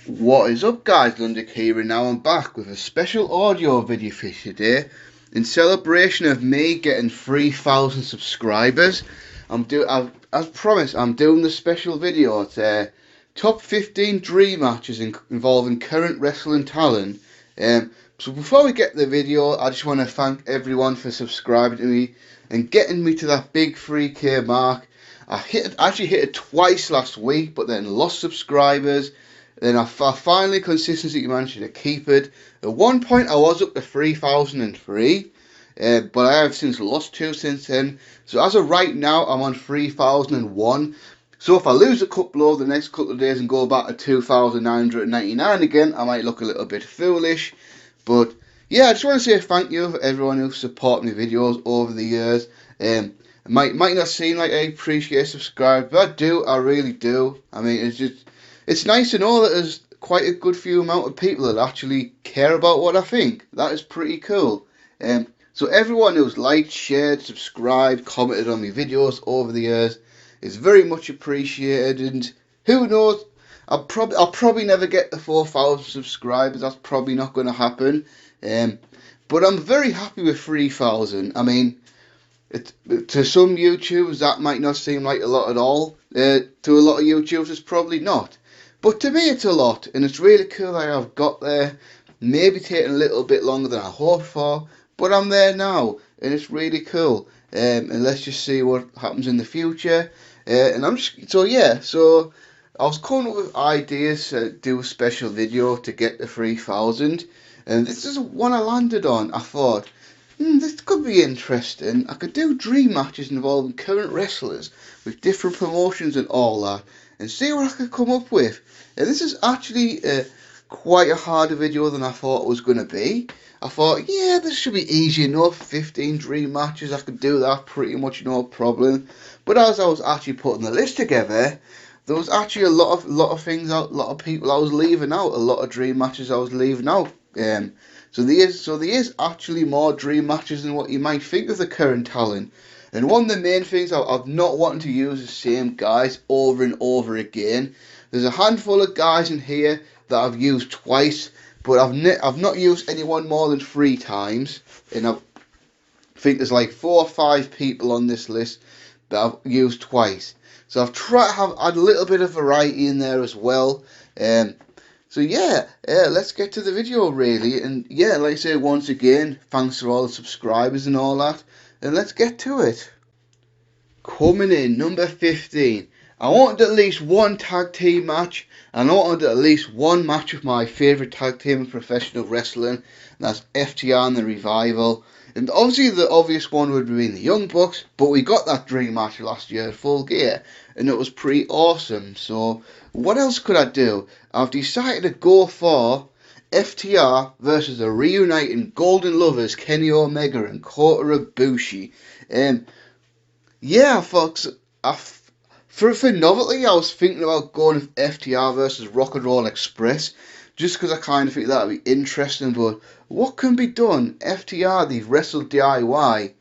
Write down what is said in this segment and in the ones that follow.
What is up, guys? Lundic here, and now I'm back with a special audio video for you today. In celebration of me getting 3,000 subscribers, as promised, I'm doing the special video. It's top 15 dream matches involving current wrestling talent. So before we get the video, I just want to thank everyone for subscribing to me and getting me to that big 3K mark. I actually hit it twice last week, but then lost subscribers. Then I finally consistently managed to keep it. At one point I was up to 3,003, but I have since lost 2 since then. So as of right now I'm on 3,001. So if I lose a couple over the next couple of days and go back to 2,999 again, I might look a little bit foolish. But yeah, I just want to say thank you for everyone who's supported my videos over the years. It might not seem like I appreciate subscribing, but I do, I really do. I mean, it's nice to know that there's quite a good few amount of people that actually care about what I think. That is pretty cool. So everyone who's liked, shared, subscribed, commented on my videos over the years is very much appreciated. And who knows, I'll probably never get the 4,000 subscribers. That's probably not going to happen. But I'm very happy with 3,000. I mean, to some YouTubers that might not seem like a lot at all. To a lot of YouTubers, it's probably not. But to me, it's a lot, and it's really cool that I've got there. Maybe taking a little bit longer than I hoped for, but I'm there now, and it's really cool. And let's just see what happens in the future. And I'm just so I was coming up with ideas to do a special video to get to 3,000, and this is one I landed on. I thought, this could be interesting. I could do dream matches involving current wrestlers with different promotions and all that, and see what I could come up with. And this is actually quite a harder video than I thought it was going to be. I thought, yeah, this should be easy enough. 15 dream matches, I could do that pretty much no problem. But as I was actually putting the list together, there was actually a lot of things out, a lot of people I was leaving out, a lot of dream matches I was leaving out. So there is actually more dream matches than what you might think of the current talent. And one of the main things I've not wanting to use the same guys over and over again. There's a handful of guys in here that I've used twice, but I've not used anyone more than 3 times. And I think there's like 4 or 5 people on this list that I've used twice. So I've tried to add a little bit of variety in there as well. So yeah, let's get to the video really. And yeah, like I say once again, thanks for all the subscribers and all that. And let's get to it. Coming in, number 15. I wanted at least one tag team match, and I wanted at least one match with my favourite tag team in professional wrestling, and that's FTR and the Revival. And obviously the obvious one would be the Young Bucks, but we got that dream match last year at Full Gear, and it was pretty awesome. So what else could I do? I've decided to go for FTR versus the reuniting Golden Lovers Kenny Omega and Kota Ibushi. Yeah, folks, for novelty, I was thinking about going with FTR versus Rock and Roll Express, just because I kind of think that would be interesting. But what can be done? FTR, they've wrestled DIY,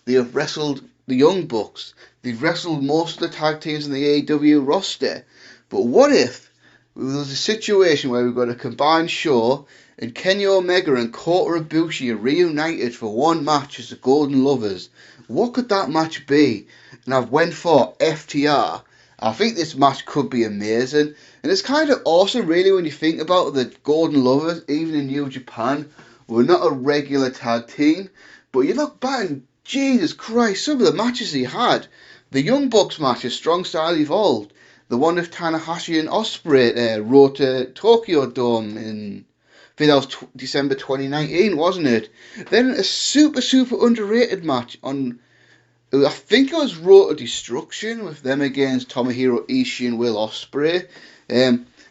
they have wrestled the Young Bucks, they've wrestled most of the tag teams in the AEW roster. But what if there was a situation where we've got a combined show and Kenny Omega and Kota Ibushi are reunited for one match as the Golden Lovers? What could that match be? And I've went for FTR. I think this match could be amazing. And it's kind of awesome really when you think about it, the Golden Lovers, even in New Japan, were not a regular tag team. But you look back and Jesus Christ, some of the matches he had. The Young Bucks match, Strong Style Evolved. The one with Tanahashi and Ospreay wrote to Tokyo Dome in, I think that was December 2019, wasn't it? Then a super underrated match on, I think it was Road to Destruction, with them against Tomohiro Ishii and Will Ospreay.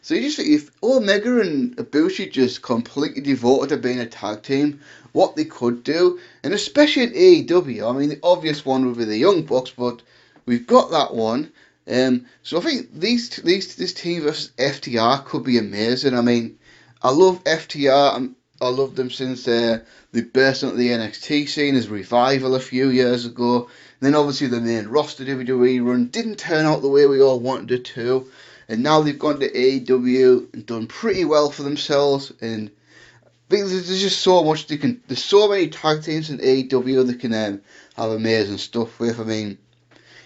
So you just think if Omega and Ibushi just completely devoted to being a tag team, what they could do, and especially in AEW, I mean the obvious one would be the Young Bucks, but we've got that one. So I think this team versus FTR could be amazing. I mean, I love FTR. I love them since they burst onto the NXT scene as Revival a few years ago. And then obviously the main roster WWE run didn't turn out the way we all wanted it to. and now they've gone to AEW and done pretty well for themselves. And I think there's just so much they can. There's so many tag teams in AEW that can have amazing stuff with. I mean,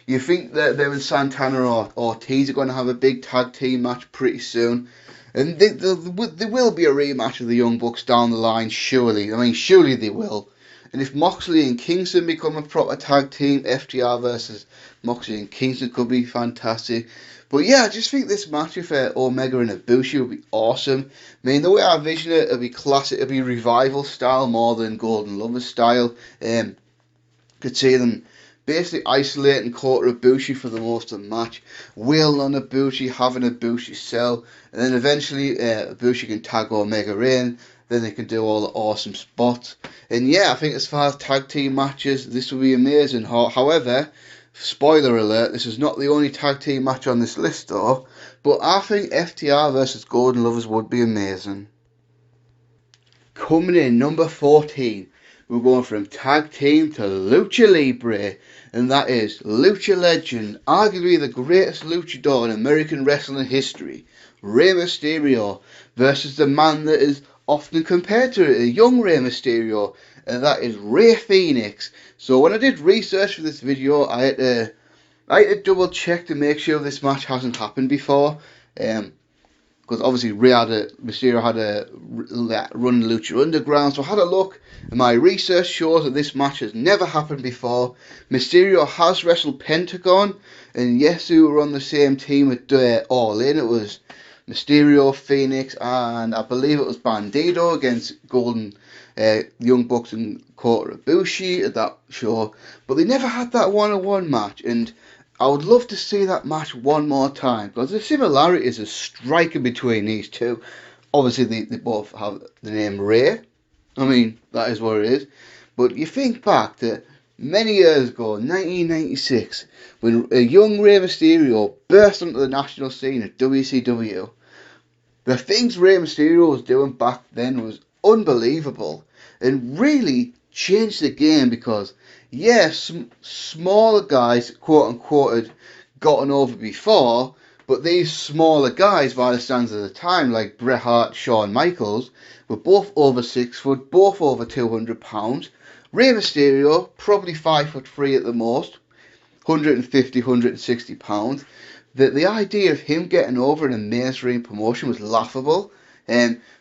you think that them and Santana or Ortiz are going to have a big tag team match pretty soon. And there will be a rematch of the Young Bucks down the line, surely. I mean, surely they will. And if Moxley and Kingston become a proper tag team, FTR versus Moxley and Kingston could be fantastic. But yeah, I just think this match with Omega and Ibushi would be awesome. I mean, the way I vision it, it'll be classic, it'll be revival style more than Golden Lovers style. Could see them basically isolating Kota Ibushi for the most of the match, wailing on Ibushi, having Ibushi sell, and then eventually Ibushi can tag Omega in, then they can do all the awesome spots. And yeah, I think as far as tag team matches, this will be amazing. However, spoiler alert, this is not the only tag team match on this list though, but I think FTR versus Golden Lovers would be amazing. Coming in number 14, we're going from tag team to Lucha Libre, and that is Lucha Legend, arguably the greatest luchador in American wrestling history, Rey Mysterio, versus the man that is often compared to a young Rey Mysterio, and that is Rey Fénix. So when I did research for this video, I had to double check to make sure this match hasn't happened before. Because obviously Mysterio had a run Lucha Underground, so I had a look, and my research shows that this match has never happened before. Mysterio has wrestled Pentagon, and yes, we were on the same team at All In. It was Mysterio, Fénix, and I believe it was Bandido against Young Bucks and Kota Ibushi at that show, but they never had that one-on-one match, and I would love to see that match one more time, because the similarities are striking between these two. Obviously, they both have the name Rey. I mean, that is what it is. But you think back to many years ago, 1996, when a young Rey Mysterio burst onto the national scene at WCW. The things Rey Mysterio was doing back then was unbelievable, and really changed the game, because yes, smaller guys, quote unquote, had gotten over before, but these smaller guys, by the standards of the time, like Bret Hart, Shawn Michaels, were both over 6 foot, both over 200 pounds. Rey Mysterio, probably 5'3" at the most, 150, 160 pounds. The idea of him getting over in a mainstream promotion was laughable,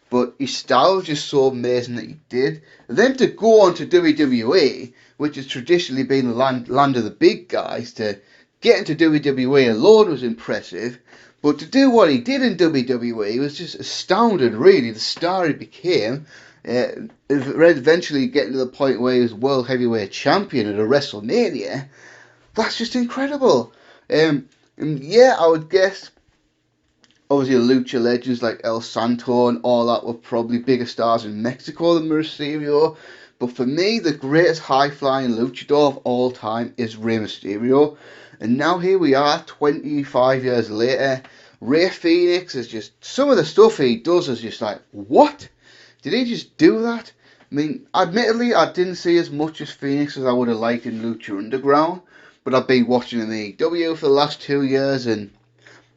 but his style was just so amazing that he did. And then to go on to WWE, which has traditionally been the land of the big guys, to get into WWE alone was impressive. But to do what he did in WWE was just astounding, really. The star he became, eventually getting to the point where he was World Heavyweight Champion at a WrestleMania, that's just incredible. And yeah, I would guess, obviously, Lucha legends like El Santo and all that were probably bigger stars in Mexico than Mysterio. But for me, the greatest high-flying luchador of all time is Rey Mysterio. And now here we are, 25 years later. Rey Fénix is just, some of the stuff he does is just like, what? Did he just do that? I mean, admittedly, I didn't see as much as Fénix as I would have liked in Lucha Underground. But I've been watching him in AEW for the last 2 years, and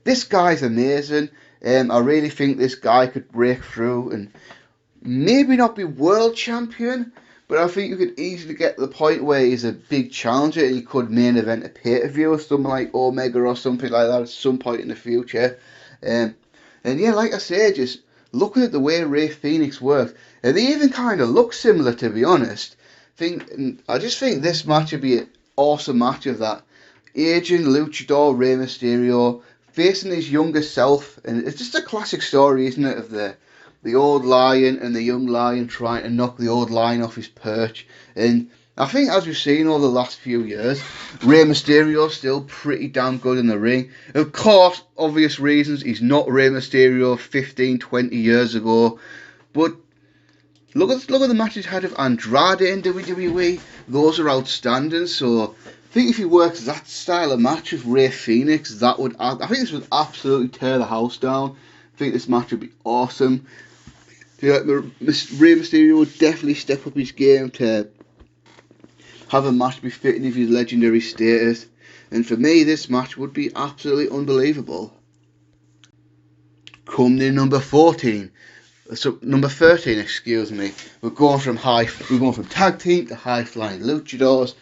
this guy's amazing. I really think this guy could break through and maybe not be world champion, but I think you could easily get to the point where he's a big challenger and he could main event a pay-per-view or something like Omega or something like that at some point in the future. And yeah, like I say, just looking at the way Rey Fénix works, and they even kind of look similar, to be honest. I just think this match would be an awesome match of that aging luchador Rey Mysterio facing his younger self, and it's just a classic story, isn't it, of the old lion and the young lion trying to knock the old lion off his perch. And I think, as we've seen over the last few years, Rey Mysterio's still pretty damn good in the ring. Of course, obvious reasons, he's not Rey Mysterio 15, 20 years ago, but look at the matches he had with Andrade in WWE. Those are outstanding. So I think if he works that style of match with Rey Fénix, I think this would absolutely tear the house down. I think this match would be awesome. Yeah, Rey Mysterio would definitely step up his game to have a match befitting of his legendary status. And for me, this match would be absolutely unbelievable. Coming in number 14. So number 13, excuse me. We're going from tag team to high flying luchadors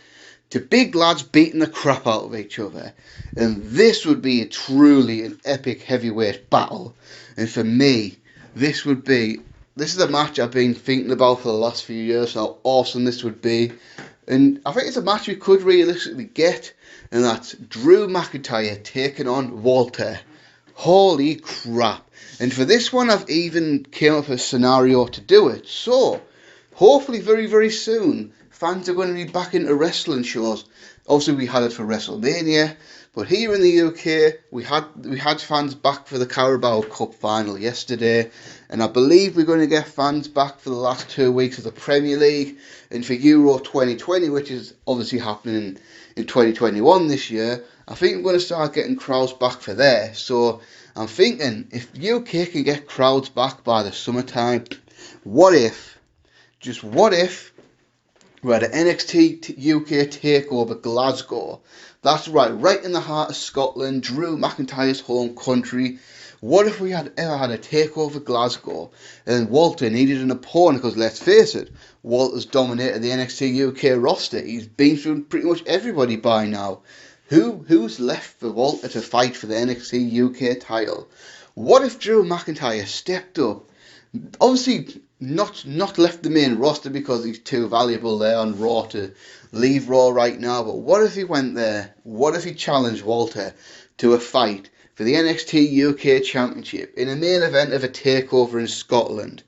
to big lads beating the crap out of each other. And this would be truly an epic heavyweight battle. And for me, this is a match I've been thinking about for the last few years, how awesome this would be. And I think it's a match we could realistically get, and that's Drew McIntyre taking on Walter. Holy crap. And for this one, I've even came up with a scenario to do it. So, hopefully very, very soon, fans are going to be back into wrestling shows. Obviously, we had it for WrestleMania, but here in the UK, we had fans back for the Carabao Cup final yesterday, and I believe we're going to get fans back for the last 2 weeks of the Premier League, and for Euro 2020, which is obviously happening in 2021 this year. I think we're going to start getting crowds back for there. So I'm thinking, if UK can get crowds back by the summertime, what if we had an NXT UK takeover Glasgow? That's right in the heart of Scotland, Drew McIntyre's home country. What if we had ever had a takeover Glasgow and Walter needed an opponent? Because let's face it, Walter's dominated the NXT UK roster. He's been through pretty much everybody by now. Who's left for Walter to fight for the NXT UK title? What if Drew McIntyre stepped up? Obviously, not left the main roster because he's too valuable there on Raw to leave Raw right now. But what if he went there? What if he challenged Walter to a fight for the NXT UK Championship in a main event of a takeover in Scotland?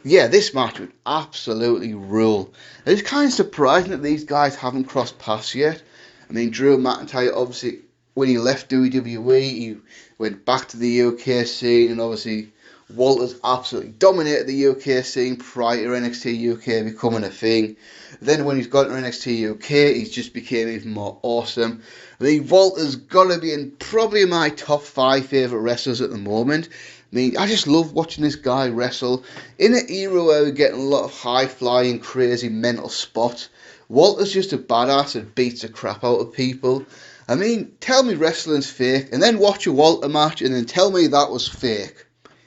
Yeah, this match would absolutely rule. It's kind of surprising that these guys haven't crossed paths yet. I mean, Drew McIntyre, obviously, when he left WWE, he went back to the UK scene, and obviously Walter's absolutely dominated the UK scene prior to NXT UK becoming a thing. Then when he's got to NXT UK, he's just became even more awesome. I mean, Walter's got to be in probably my top 5 favourite wrestlers at the moment. I mean, I just love watching this guy wrestle. In an era where we're getting a lot of high-flying, crazy mental spots, Walter's just a badass that beats the crap out of people. I mean, tell me wrestling's fake, and then watch a Walter match, and then tell me that was fake.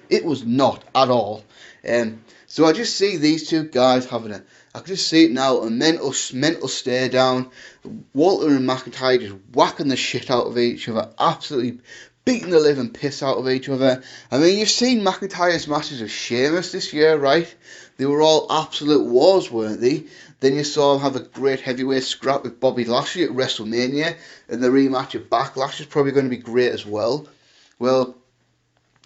It was not at all. So I just see these two guys I can just see it now, a mental stare down. Walter and McIntyre just whacking the shit out of each other, absolutely beating the living piss out of each other. I mean, you've seen McIntyre's matches with Sheamus this year, right? They were all absolute wars, weren't they? Then you saw him have a great heavyweight scrap with Bobby Lashley at WrestleMania, and the rematch at Backlash is probably going to be great as well. Well,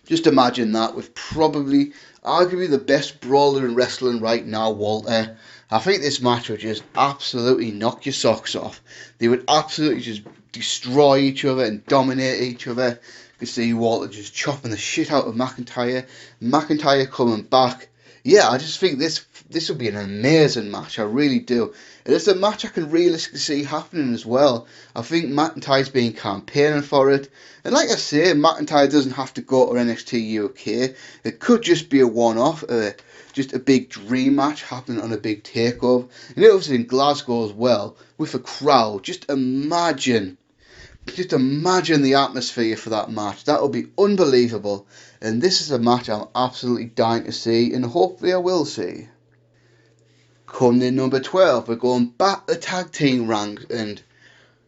just imagine that with probably, arguably the best brawler in wrestling right now, Walter. I think this match would just absolutely knock your socks off. They would absolutely just destroy each other and dominate each other. You can see Walter just chopping the shit out of McIntyre. McIntyre coming back. Yeah, I just think this would be an amazing match. I really do. And it's a match I can realistically see happening as well. I think McIntyre's been campaigning for it. And like I say, McIntyre doesn't have to go to NXT UK. It could just be a one-off, just a big dream match happening on a big takeover. And it was in Glasgow as well, with a crowd. Just imagine the atmosphere for that match. That would be unbelievable. And this is a match I'm absolutely dying to see, and hopefully I will see. Coming in number 12, we're going back the tag team ranks, and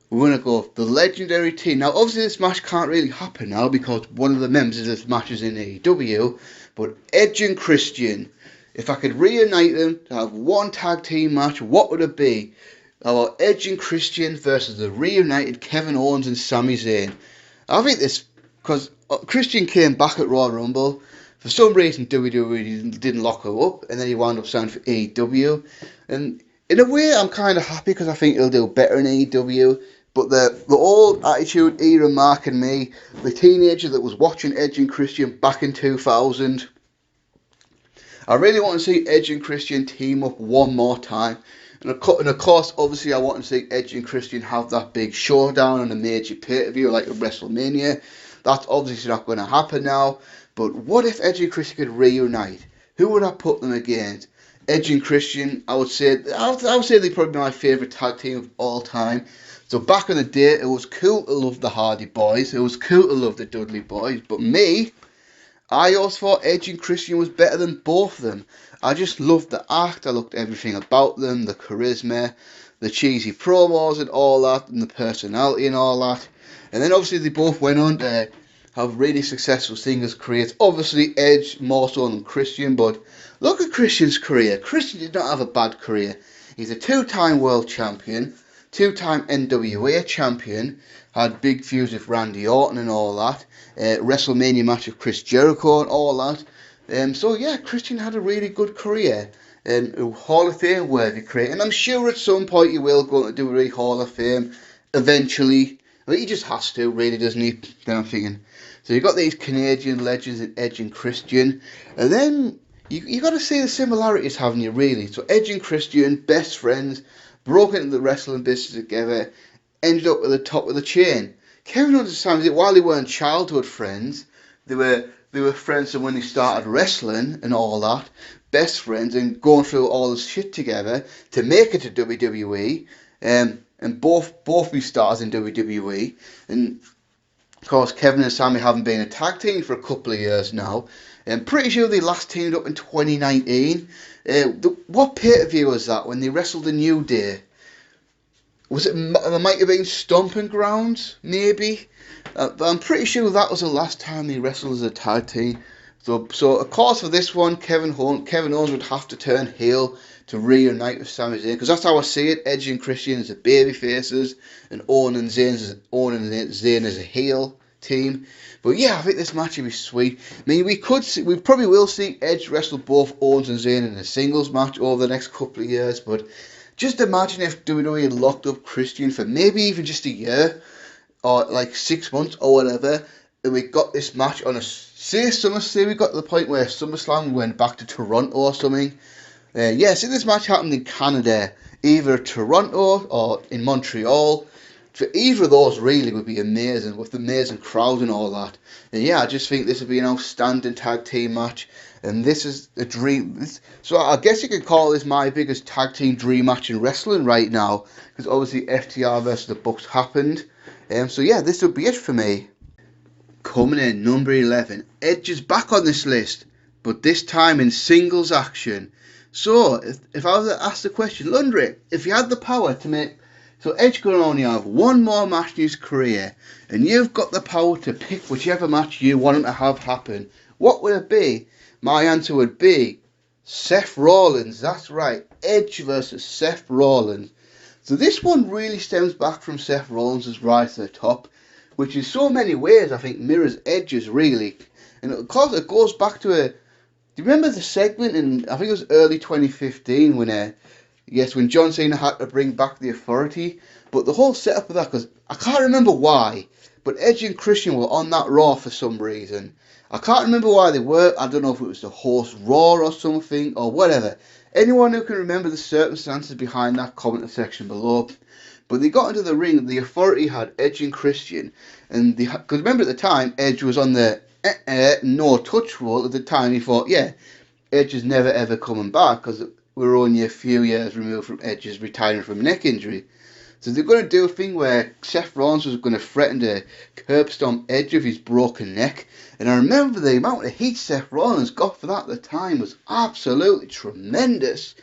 we're going to go the legendary team. Now, obviously this match can't really happen now because one of the members of this match is in AEW, but Edge and Christian, if I could reunite them to have one tag team match, what would it be? About Edge and Christian versus the reunited Kevin Owens and Sami Zayn. I think this, because Christian came back at Royal Rumble. For some reason, WWE didn't lock him up, and then he wound up signing for AEW. And in a way, I'm kind of happy because I think he'll do better in AEW. But the old Attitude Era Mark and me, the teenager that was watching Edge and Christian back in 2000, I really want to see Edge and Christian team up one more time. And of course, obviously, I want to see Edge and Christian have that big showdown on a major pay-per-view like a WrestleMania. That's obviously not going to happen now. But what if Edge and Christian could reunite? Who would I put them against? Edge and Christian, I would say they're probably my favourite tag team of all time. So back in the day, it was cool to love the Hardy Boys. It was cool to love the Dudley Boys. But me, I always thought Edge and Christian was better than both of them. I just loved the act, I loved everything about them, the charisma, the cheesy promos and all that, and the personality and all that. And then obviously they both went on to have really successful singles careers. Obviously Edge more so than Christian, but look at Christian's career. Christian did not have a bad career. He's a two-time world champion, two-time NWA champion, had big feuds with Randy Orton and all that, WrestleMania match with Chris Jericho and all that. So yeah, Christian had a really good career, Hall of Fame worthy career, and I'm sure at some point he will go to do a Hall of Fame eventually. I mean, he just has to, really, doesn't he? Then I'm thinking. So you've got these Canadian legends in Edge and Christian, and then you got to see the similarities, haven't you, really? So Edge and Christian, best friends, broke into the wrestling business together, ended up at the top of the chain. Kevin understands it. While they weren't childhood friends, they were friends when they started wrestling and all that, best friends, and going through all this shit together to make it to WWE. And both be stars in WWE. And of course, Kevin and Sami haven't been a tag team for a couple of years now. I'm pretty sure they last teamed up in 2019. What pay-per-view was that when they wrestled the New Day? Was it? There might have been Stomping Grounds, maybe. But I'm pretty sure that was the last time they wrestled as a tag team. So of course for this one, Kevin Owens would have to turn heel to reunite with Sami Zayn, because that's how I see it. Edge and Christian as the baby faces, and Owen and Zayn as a heel team. But yeah, I think this match will be sweet. I mean, we probably will see Edge wrestle both Owens and Zayn in a singles match over the next couple of years. But just imagine if WWE had locked up Christian for maybe even just a year, or like 6 months or whatever, and we got this match on say we got to the point where SummerSlam went back to Toronto or something. Say this match happened in Canada, either Toronto or in Montreal. So either of those really would be amazing, with the amazing crowd and all that. And yeah, I just think this would be an outstanding tag team match. And this is a dream. So I guess you could call this my biggest tag team dream match in wrestling right now, because obviously FTR versus the Bucks happened. So yeah, this would be it for me. Coming in number 11, Edge is back on this list, but this time in singles action. So, if I was to ask the question, Lundry, if you had the power to make... So Edge can only have one more match in his career, and you've got the power to pick whichever match you want him to have happen, what would it be? My answer would be Seth Rollins. That's right, Edge versus Seth Rollins. So this one really stems back from Seth Rollins' rise to the top, which in so many ways I think mirrors Edge's really. And of course it goes back to do you remember the segment in, I think it was early 2015 when John Cena had to bring back the Authority, but the whole setup of that, because I can't remember why, but Edge and Christian were on that Raw for some reason. I can't remember why they were. I don't know if it was the host Raw or something or whatever. Anyone who can remember the circumstances behind that, comment section below. But they got into the ring, the Authority had Edge and Christian, and because remember at the time Edge was on the no touch rule at the time. He thought, yeah, Edge is never ever coming back because we're only a few years removed from Edge's retiring from a neck injury. So they're going to do a thing where Seth Rollins was going to threaten to curb stomp Edge of his broken neck. And I remember the amount of heat Seth Rollins got for that at the time was absolutely tremendous.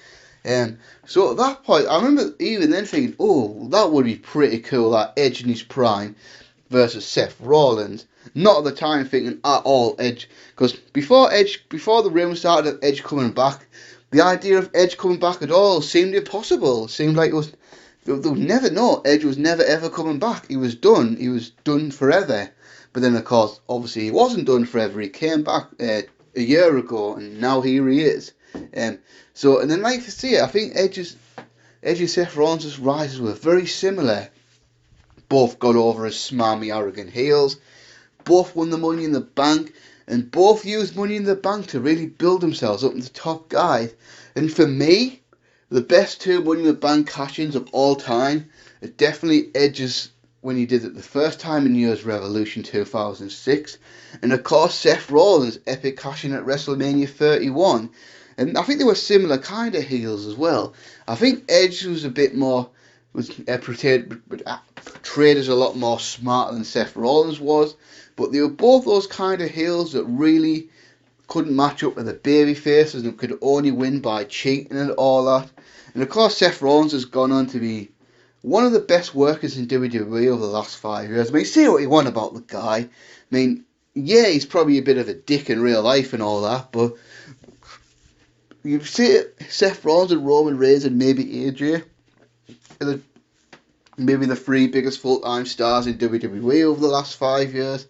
So at that point, I remember even then thinking, oh, that would be pretty cool, that Edge in his prime versus Seth Rollins. Not at the time thinking at all Edge, because before the rumours started of Edge coming back, the idea of Edge coming back at all seemed impossible. It seemed like they would never know. Edge was never ever coming back. He was done forever. But then of course, obviously he wasn't done forever. He came back a year ago, and now here he is. And then like to see it, I think Edge and Seth Rollins' rises were very similar. Both got over as smarmy, arrogant heels. Both won the Money in the Bank, and both used Money in the Bank to really build themselves up into top guys. And for me, the best two Money in the Bank cash-ins of all time are definitely Edge's when he did it the first time in Year's Revolution 2006, and of course Seth Rollins' epic cash-in at WrestleMania 31. And I think they were similar kind of heels as well. I think Edge was a bit more, portrayed as a lot more smart than Seth Rollins was, but they were both those kind of heels that really couldn't match up with the baby faces and could only win by cheating and all that. And of course, Seth Rollins has gone on to be one of the best workers in WWE over the last 5 years. I mean, say what you want about the guy. I mean, yeah, he's probably a bit of a dick in real life and all that, but you see Seth Rollins and Roman Reigns and maybe AJ, maybe the three biggest full-time stars in WWE over the last 5 years.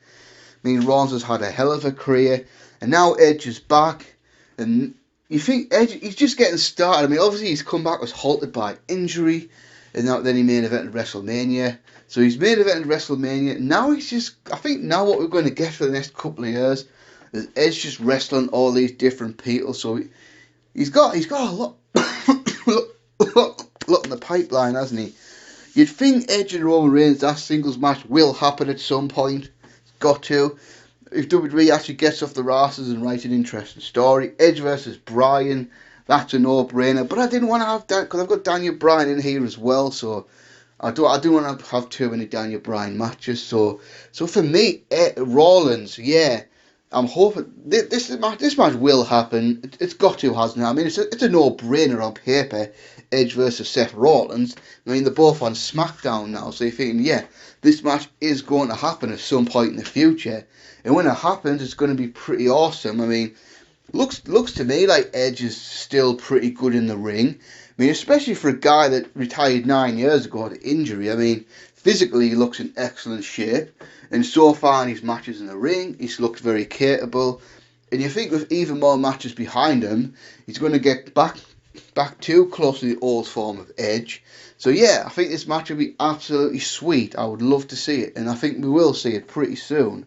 I mean, Rollins has had a hell of a career, and now Edge is back, and you think Edge, he's just getting started. I mean, obviously his comeback was halted by injury, and then he main evented WrestleMania. So he's main evented WrestleMania. Now he's just, I think now what we're going to get for the next couple of years is Edge just wrestling all these different people. So he's got a lot, lot in the pipeline, hasn't he? You'd think Edge and Roman Reigns, that singles match will happen at some point. It's got to. If WWE actually gets off the rosters and writes an interesting story, Edge versus Bryan, that's a no-brainer. But I didn't want to have that because I've got Daniel Bryan in here as well, so I do want to have too many Daniel Bryan matches. So for me, Rollins, yeah, I'm hoping this match will happen. It's got to, hasn't it? I mean, it's a no-brainer on paper. Edge versus Seth Rollins. I mean, they're both on SmackDown now, so you're thinking, yeah, this match is going to happen at some point in the future. And when it happens, it's going to be pretty awesome. I mean, looks to me like Edge is still pretty good in the ring. I mean, especially for a guy that retired 9 years ago to injury. I mean, physically he looks in excellent shape. And so far in his matches in the ring, he's looked very capable. And you think with even more matches behind him, he's going to get back too close to the old form of Edge. So yeah, I think this match will be absolutely sweet. I would love to see it, and I think we will see it pretty soon.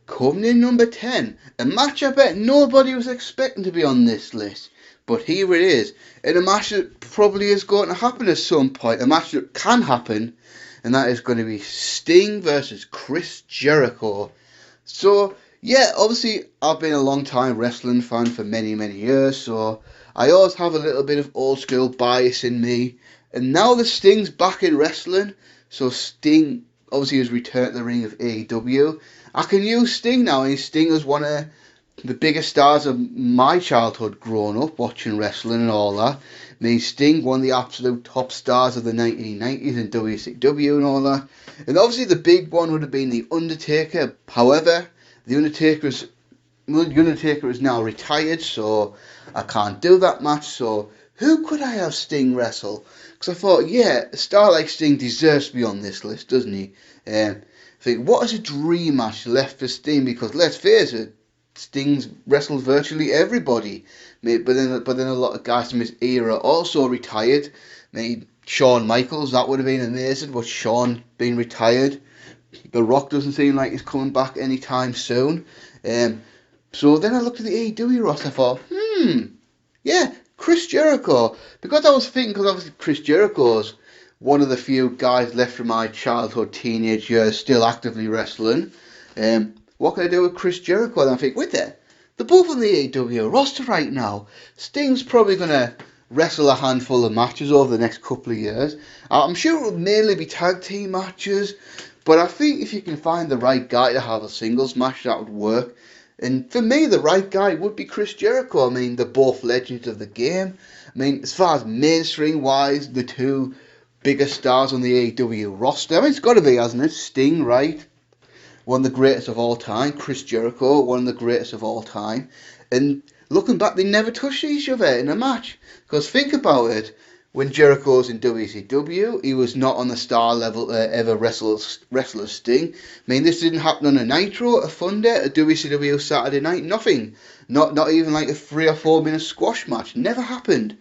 Coming in number 10, a match I bet nobody was expecting to be on this list, but here it is, and a match that probably is going to happen at some point, a match that can happen, and that is going to be Sting versus Chris Jericho. So yeah, obviously I've been a long time wrestling fan for many years, so I always have a little bit of old school bias in me. And now that Sting's back in wrestling, so Sting obviously has returned to the ring of AEW, I can use Sting now, and Sting is one of the biggest stars of my childhood growing up, watching wrestling and all that. I mean, Sting, one of the absolute top stars of the 1990s in WCW and all that. And obviously the big one would have been The Undertaker. However, The Undertaker is now retired, so I can't do that match. So who could I have Sting wrestle? Because I thought, yeah, a star like Sting deserves to be on this list, doesn't he? I think, what is a dream match left for Sting? Because let's face it, Sting's wrestled virtually everybody. But then a lot of guys from his era also retired. Maybe Shawn Michaels, that would have been amazing. But Shawn being retired, The Rock doesn't seem like he's coming back anytime soon. So then I looked at the AEW roster, I thought, yeah, Chris Jericho. Because I was thinking, because obviously Chris Jericho's one of the few guys left from my childhood, teenage years still actively wrestling. What can I do with Chris Jericho? And I think, wait there, they're both on the AEW roster right now. Sting's probably going to wrestle a handful of matches over the next couple of years. I'm sure it will mainly be tag team matches, but I think if you can find the right guy to have a singles match, that would work. And for me, the right guy would be Chris Jericho. I mean, they're both legends of the game. I mean, as far as mainstream-wise, the two biggest stars on the AEW roster, I mean, it's got to be, hasn't it? Sting, right? One of the greatest of all time. Chris Jericho, one of the greatest of all time. And looking back, they never touched each other in a match. Because think about it. When Jericho was in WCW, he was not on the star level to ever wrestle as Sting. I mean, this didn't happen on a Nitro, a Thunder, a WCW Saturday night, nothing. Not even like a 3 or 4 minute squash match. Never happened.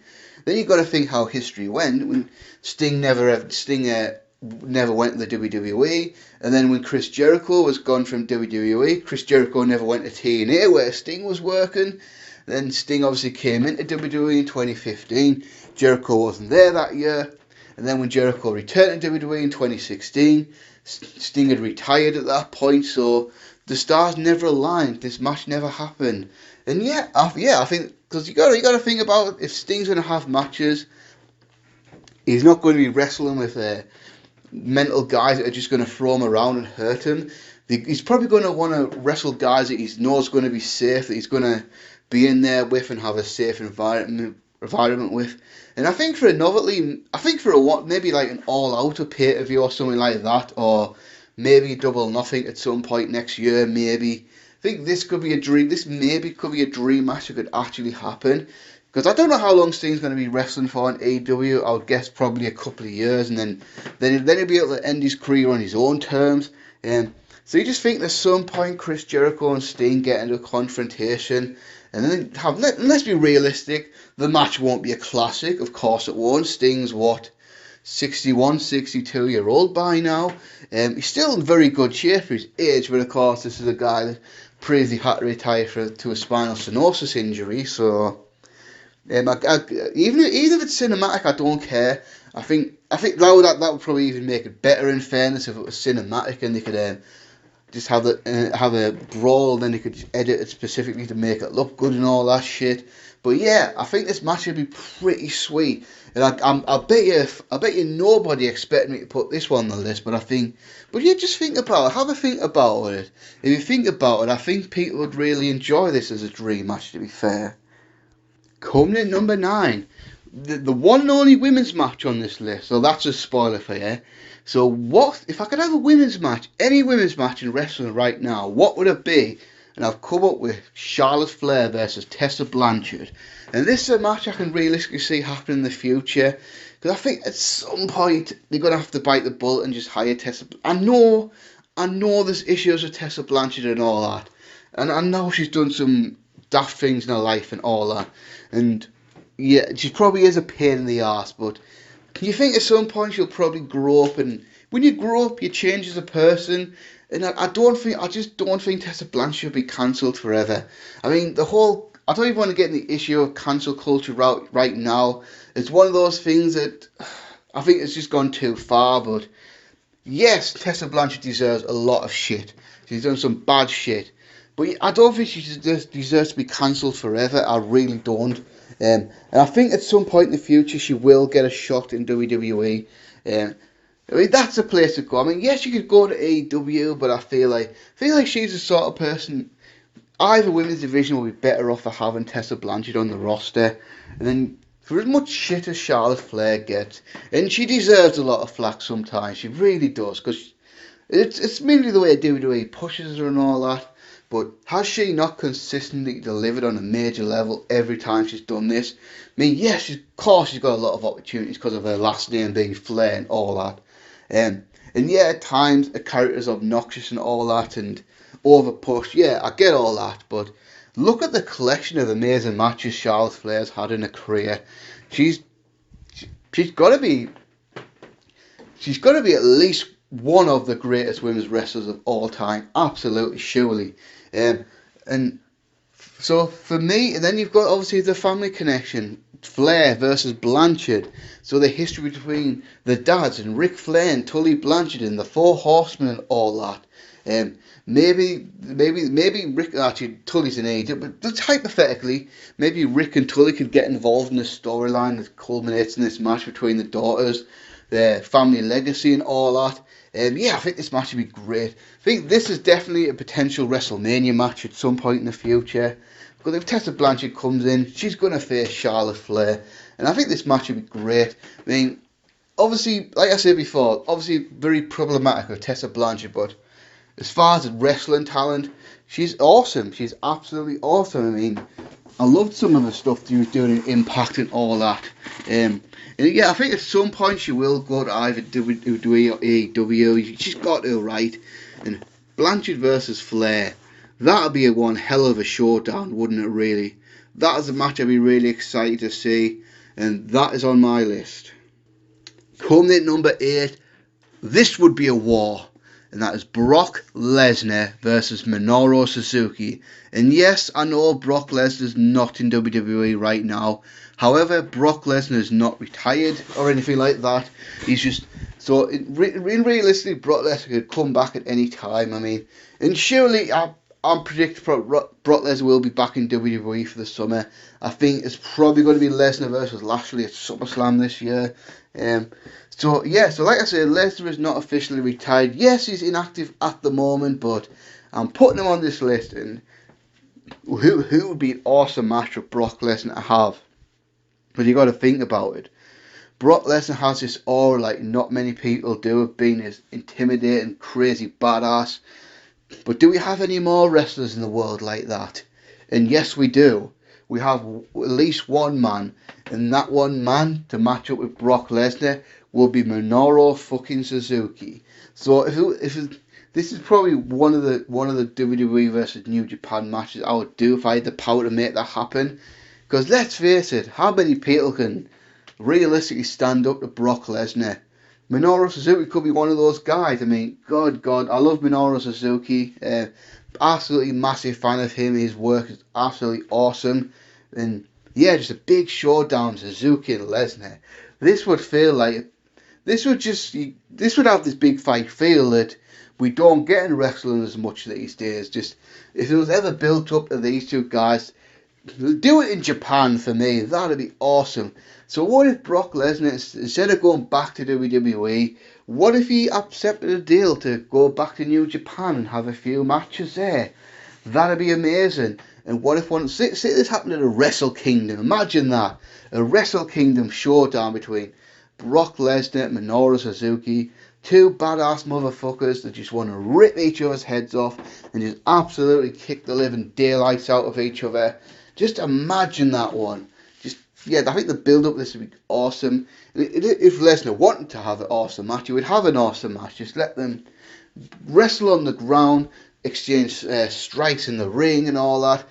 Then you've got to think how history went. When Sting never went to the WWE, and then when Chris Jericho was gone from WWE, Chris Jericho never went to TNA where Sting was working. Then Sting obviously came into WWE in 2015. Jericho wasn't there that year. And then when Jericho returned to WWE in 2016, Sting had retired at that point. So the stars never aligned. This match never happened. And I think, because you got to think about, if Sting's going to have matches, he's not going to be wrestling with mental guys that are just going to throw him around and hurt him. he's probably going to want to wrestle guys that he knows going to be safe, that he's going to be in there with and have a safe environment with. And I think for a novelty, I think for a maybe like an all-out pay-per-view or something like that, or maybe Double Nothing at some point next year, maybe. I think this could be a dream. This maybe could be a dream match that could actually happen. Because I don't know how long Sting's going to be wrestling for in AEW. I would guess probably a couple of years, and then he'll be able to end his career on his own terms. So you just think at some point Chris Jericho and Sting get into a confrontation, and then let's be realistic, the match won't be a classic. Of course it won't. Sting's 61, 62-year-old by now. He's still in very good shape for his age, but of course this is a guy that previously had to retire to a spinal stenosis injury, so even if it's cinematic, I don't care. I think that would probably even make it better, in fairness, if it was cinematic and they could just have a brawl, and then they could just edit it specifically to make it look good and all that shit. But yeah, I think this match would be pretty sweet, and I bet you nobody expected me to put this one on the list. But yeah, just think about it. Have a think about it. If you think about it, I think people would really enjoy this as a dream match, to be fair. Coming in number 9, the one and only women's match on this list. So that's a spoiler for you. So what if I could have a women's match, any women's match in wrestling right now? What would it be? And I've come up with Charlotte Flair versus Tessa Blanchard. And this is a match I can realistically see happening in the future. Because I think at some point they're going to have to bite the bullet and just hire Tessa. I know there's issues with Tessa Blanchard and all that. And I know she's done some daft things in her life and all that. And yeah, she probably is a pain in the arse. But can you think at some point she'll probably grow up? And when you grow up, you change as a person. And I just don't think Tessa Blanchard should be cancelled forever. I mean, I don't even want to get in the issue of cancel culture right now. It's one of those things that I think it's just gone too far. But yes, Tessa Blanchard deserves a lot of shit. She's done some bad shit. But I don't think she deserves to be cancelled forever. I really don't. And I think at some point in the future she will get a shot in WWE. I mean, that's the place to go. I mean, yes, you could go to AEW, but I feel like she's the sort of person. Either women's division will be better off for having Tessa Blanchard on the roster. And then, for as much shit as Charlotte Flair gets, and she deserves a lot of flack sometimes, she really does, because it's mainly the way WWE pushes her and all that. But has she not consistently delivered on a major level every time she's done this? I mean, yes, of course she's got a lot of opportunities because of her last name being Flair and all that. And yeah, at times a character's obnoxious and all that and overpushed. Yeah, I get all that, but look at the collection of amazing matches Charlotte Flair's had in her career. She's got to be at least one of the greatest women's wrestlers of all time. Absolutely, surely. And so for me, and then you've got obviously the family connection. Flair versus Blanchard. So the history between the dads and Ric Flair and Tully Blanchard and the Four Horsemen and all that. Maybe Rick, actually Tully's an agent, but just hypothetically, maybe Rick and Tully could get involved in the storyline that culminates in this match between the daughters, their family legacy and all that. Yeah, I think this match would be great. I think this is definitely a potential WrestleMania match at some point in the future. Because if Tessa Blanchard comes in, she's going to face Charlotte Flair. And I think this match would be great. I mean, obviously, like I said before, obviously very problematic with Tessa Blanchard. But as far as wrestling talent, she's awesome. She's absolutely awesome. I mean, I loved some of the stuff she was doing in Impact and all that. And yeah, I think at some point she will go to either WWE or AEW. She's got to, right? And Blanchard versus Flair. That'll be one hell of a showdown, wouldn't it, really? That is a match I'd be really excited to see, and that is on my list. Coming in at number 8, this would be a war, and that is Brock Lesnar versus Minoru Suzuki. And yes, I know Brock Lesnar's not in WWE right now. However, Brock Lesnar is not retired or anything like that. He's just... So, realistically, Brock Lesnar could come back at any time. I mean, and surely... I'm predicting Brock Lesnar will be back in WWE for the summer. I think it's probably going to be Lesnar versus Lashley at SummerSlam this year. So like I said, Lesnar is not officially retired. Yes, he's inactive at the moment, but I'm putting him on this list. And who would be an awesome match for Brock Lesnar to have? But you got to think about it. Brock Lesnar has this aura like not many people do of being this intimidating, crazy badass. But do we have any more wrestlers in the world like that? And yes, we do. We have at least one man, and that one man to match up with Brock Lesnar will be Menorah fucking Suzuki. So this is probably one of the WWE versus New Japan matches I would do if I had the power to make that happen. Because let's face it, how many people can realistically stand up to Brock Lesnar? Minoru Suzuki could be one of those guys. I mean, God, I love Minoru Suzuki. Absolutely massive fan of him. His work is absolutely awesome. And yeah, just a big showdown, Suzuki and Lesnar. This would have this big fight feel that we don't get in wrestling as much these days. Just if it was ever built up to these two guys, do it in Japan for me. That'd be awesome. So what if Brock Lesnar, instead of going back to WWE, what if he accepted a deal to go back to New Japan and have a few matches there? That'd be amazing. And what if say this happened at a Wrestle Kingdom? Imagine that. A Wrestle Kingdom showdown between Brock Lesnar and Minoru Suzuki. Two badass motherfuckers that just want to rip each other's heads off and just absolutely kick the living daylights out of each other. Just imagine that one. I think the build-up this would be awesome. If Lesnar wanted to have an awesome match, he would have an awesome match. Just let them wrestle on the ground, exchange strikes in the ring and all that.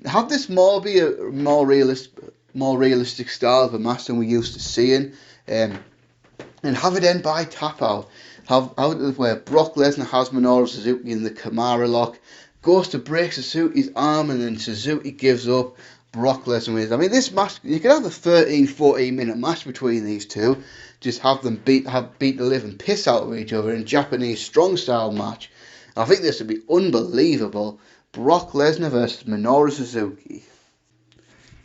Have this be a more realistic style of a match than we used to seeing. And have it end by tap out. Have it where Brock Lesnar has Minoru Suzuki in the Kimura lock, goes to break Suzuki's arm, and then Suzuki gives up. Brock Lesnar wins. I mean, this match, you could have a 13-14 minute match between these two. Just have them beat the living piss out of each other in a Japanese strong style match. I think this would be unbelievable. Brock Lesnar versus Minoru Suzuki.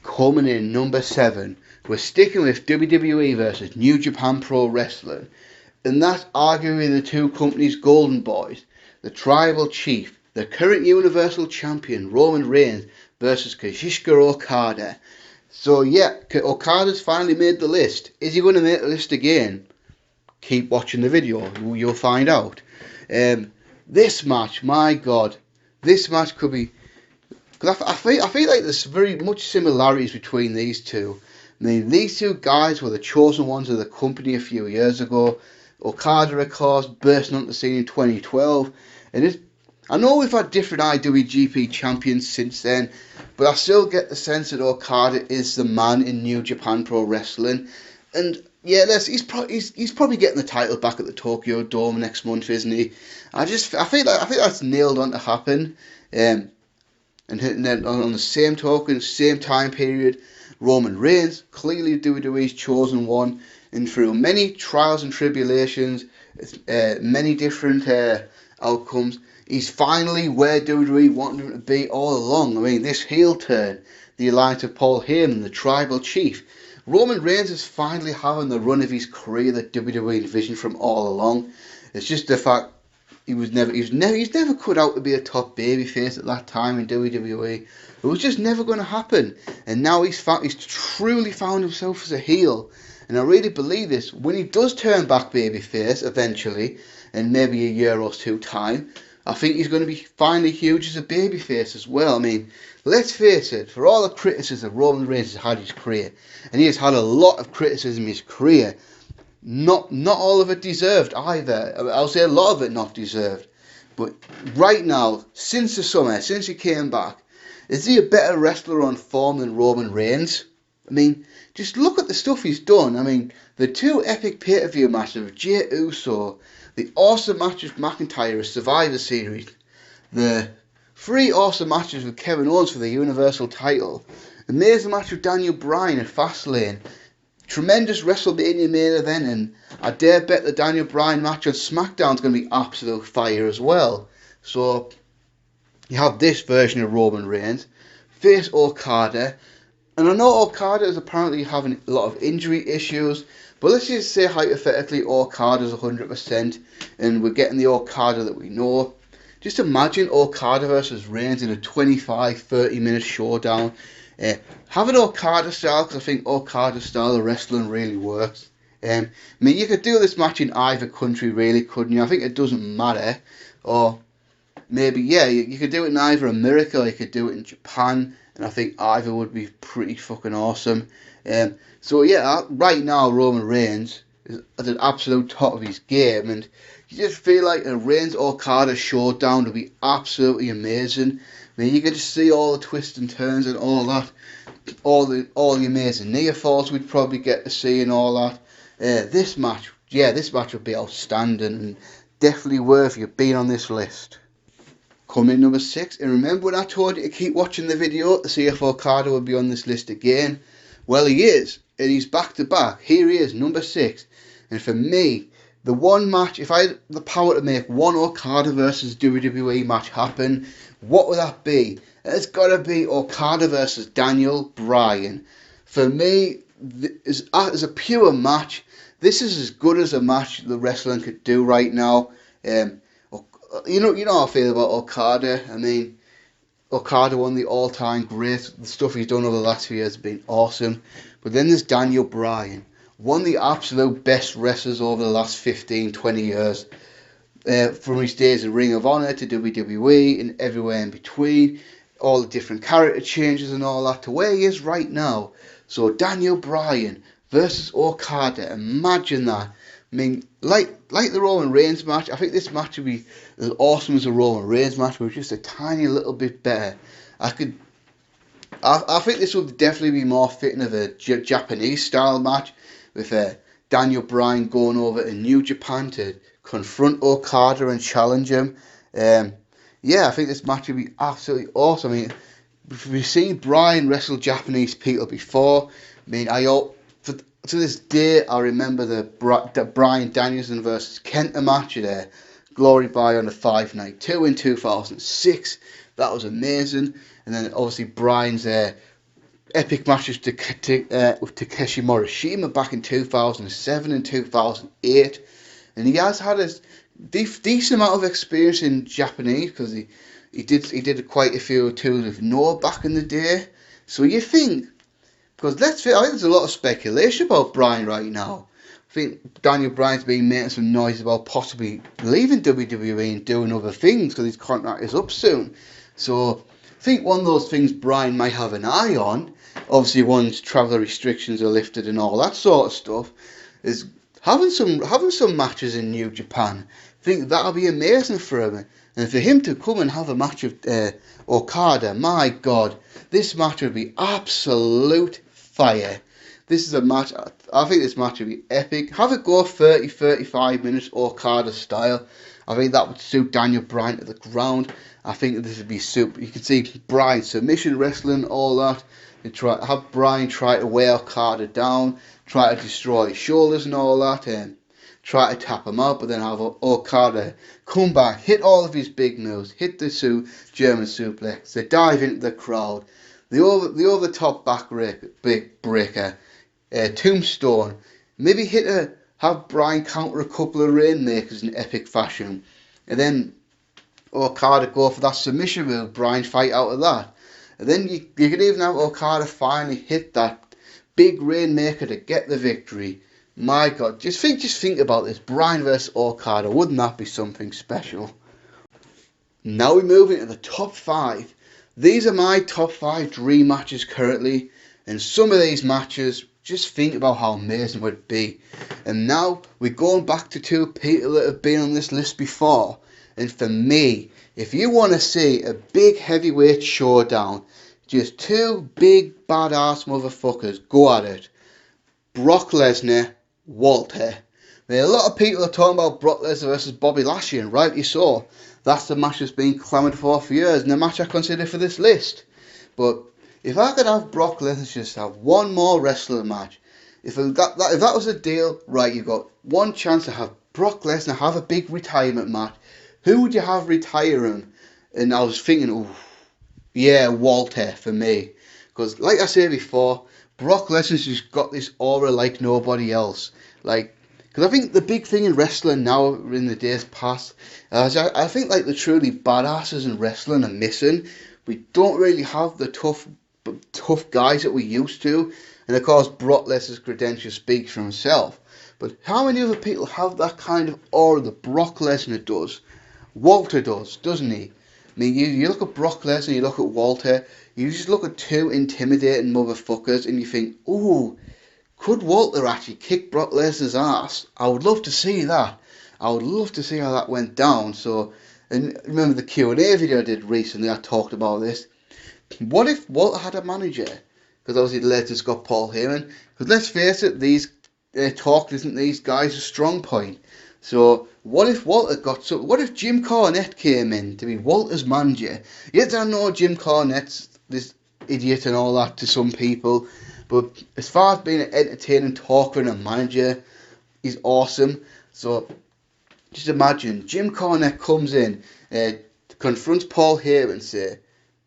Coming in number 7, we're sticking with WWE versus New Japan Pro Wrestling. And that's arguably the two companies' golden boys. The Tribal Chief, the current Universal Champion Roman Reigns versus KUSHIDA OKADA. So yeah, Okada's finally made the list. Is he going to make the list again? Keep watching the video, you'll find out. This match, my God, this match could be... Cause I feel like there's very much similarities between these two. I mean, these two guys were the chosen ones of the company a few years ago. Okada, of course, bursting onto the scene in 2012. And I know we've had different IWGP champions since then, but I still get the sense that Okada is the man in New Japan Pro Wrestling. And yeah, he's probably getting the title back at the Tokyo Dome next month, isn't he? I think that's nailed on to happen. And then on the same token, same time period, Roman Reigns, clearly WWE's chosen one, and through many trials and tribulations, many different outcomes, he's finally where WWE wanted him to be all along. I mean, this heel turn, the alliance of Paul Heyman, the Tribal Chief. Roman Reigns is finally having the run of his career that WWE envisioned from all along. It's just the fact he's never cut out to be a top babyface at that time in WWE. It was just never going to happen. And now he's truly found himself as a heel. And I really believe this. When he does turn back babyface eventually, in maybe a year or two time, I think he's going to be finally huge as a babyface as well. I mean, let's face it, for all the criticism Roman Reigns has had his career, and he has had a lot of criticism in his career, not all of it deserved either. I'll say a lot of it not deserved. But right now, since the summer, since he came back, is he a better wrestler on form than Roman Reigns? I mean, just look at the stuff he's done. I mean, the two epic pay-per-view matches of Jey Uso, the awesome match with McIntyre, Survivor Series, the 3 awesome matches with Kevin Owens for the Universal title, amazing match with Daniel Bryan at Fastlane, tremendous WrestleMania main event, and I dare bet the Daniel Bryan match on SmackDown is going to be absolute fire as well. So, You have this version of Roman Reigns face Okada, and I know Okada is apparently having a lot of injury issues, but let's just say hypothetically Okada's 100% and we're getting the Okada that we know. Just imagine Okada versus Reigns in a 25-30 minute showdown. Have an Okada style, because I think Okada style of wrestling really works. I mean, you could do this match in either country, really, couldn't you? I think it doesn't matter. Or maybe, yeah, you could do it in either America or you could do it in Japan, and I think either would be pretty fucking awesome. So yeah, right now Roman Reigns is at an absolute top of his game, and you just feel like a Reigns Okada showdown would be absolutely amazing. I mean, you get to see all the twists and turns and all that, all the amazing near falls we'd probably get to see and all that. This match would be outstanding and definitely worthy of being on this list. Coming number 6, and remember when I told you to keep watching the video to see if Okada would be on this list again? Well, he is, and he's back to back. Here he is, number 6. And for me, the one match, if I had the power to make one Okada versus WWE match happen, what would that be? It's got to be Okada versus Daniel Bryan. For me, as a pure match, this is as good as a match the wrestling could do right now. You know how I feel about Okada. I mean, Okada won the all-time great. The stuff he's done over the last few years has been awesome. But then there's Daniel Bryan, one of the absolute best wrestlers over the last 15, 20 years. From his days in Ring of Honor to WWE and everywhere in between, all the different character changes and all that, to where he is right now. So Daniel Bryan versus Okada, imagine that. I mean, like the Roman Reigns match, I think this match would be as awesome as a Roman Reigns match, but just a tiny little bit better. I think this would definitely be more fitting of a Japanese style match, with Daniel Bryan going over to New Japan to confront Okada and challenge him. I think this match would be absolutely awesome. I mean, we've seen Bryan wrestle Japanese people before. I mean, to this day, I remember the Bryan Danielson versus Kenta match at Glory By on the 5 Night 2 in 2006. That was amazing. And then obviously Bryan's epic matches with Takeshi Morishima back in 2007 and 2008. And he has had a decent amount of experience in Japanese, because he did quite a few tours with Noah back in the day. So you think, because I think there's a lot of speculation about Bryan right now. I think Daniel Bryan's been making some noise about possibly leaving WWE and doing other things because his contract is up soon. So I think one of those things Bryan might have an eye on, obviously once travel restrictions are lifted and all that sort of stuff, is having some matches in New Japan. I think that'll be amazing for him. And for him to come and have a match with Okada, my God, this match would be absolute fire. This is a match, I think this match would be epic. Have it go 30-35 minutes Okada style. I think that would suit Daniel Bryan to the ground. I think this would be super. You can see Bryan submission wrestling, all that. And have Bryan try to wear Okada down, try to destroy his shoulders and all that, and try to tap him out, but then have Okada come back, hit all of his big moves, hit the German suplex, they dive into the crowd, the over the top back breaker, tombstone, maybe have Bryan counter a couple of rainmakers in epic fashion, and then Okada go for that submission move, Bryan fight out of that. And then you could even have Okada finally hit that big rainmaker to get the victory. My God, just think about this. Bryan versus Okada, wouldn't that be something special? Now we move into the top 5. These are my top 5 dream matches currently. And some of these matches, just think about how amazing it would be. And now we're going back to 2 people that have been on this list before. And for me, if you want to see a big heavyweight showdown, just 2 big badass motherfuckers go at it. Brock Lesnar, Walter. I mean, a lot of people are talking about Brock Lesnar versus Bobby Lashley, and rightly so. That's the match that's been clamoured for years, and the match I consider for this list. But if I could have Brock Lesnar just have one more wrestling match, if that was a deal, right, you've got one chance to have Brock Lesnar have a big retirement match. Who would you have retire him? And I was thinking, oh, yeah, Walter for me. Because, like I said before, Brock Lesnar's just got this aura like nobody else. Like, because I think the big thing in wrestling now, in the days past, I think like the truly badasses in wrestling are missing. We don't really have the tough guys that we used to. And of course, Brock Lesnar's credentials speak for himself. But how many other people have that kind of aura that Brock Lesnar does? Walter does, doesn't he? I mean, you look at Brock Lesnar, you look at Walter, you just look at two intimidating motherfuckers and you think, ooh, could Walter actually kick Brock Lesnar's ass? I would love to see that. I would love to see how that went down. So, and remember the Q&A video I did recently, I talked about this. What if Walter had a manager? Because obviously the latest got Paul Heyman. Because let's face it, these talk isn't these guys a strong point. So what if Walter got so? What if Jim Cornette came in to be Walter's manager? Yes, I know Jim Cornette's this idiot and all that to some people, but as far as being an entertaining talker and a manager, he's awesome. So just imagine Jim Cornette comes in, confronts Paul Heyman and say,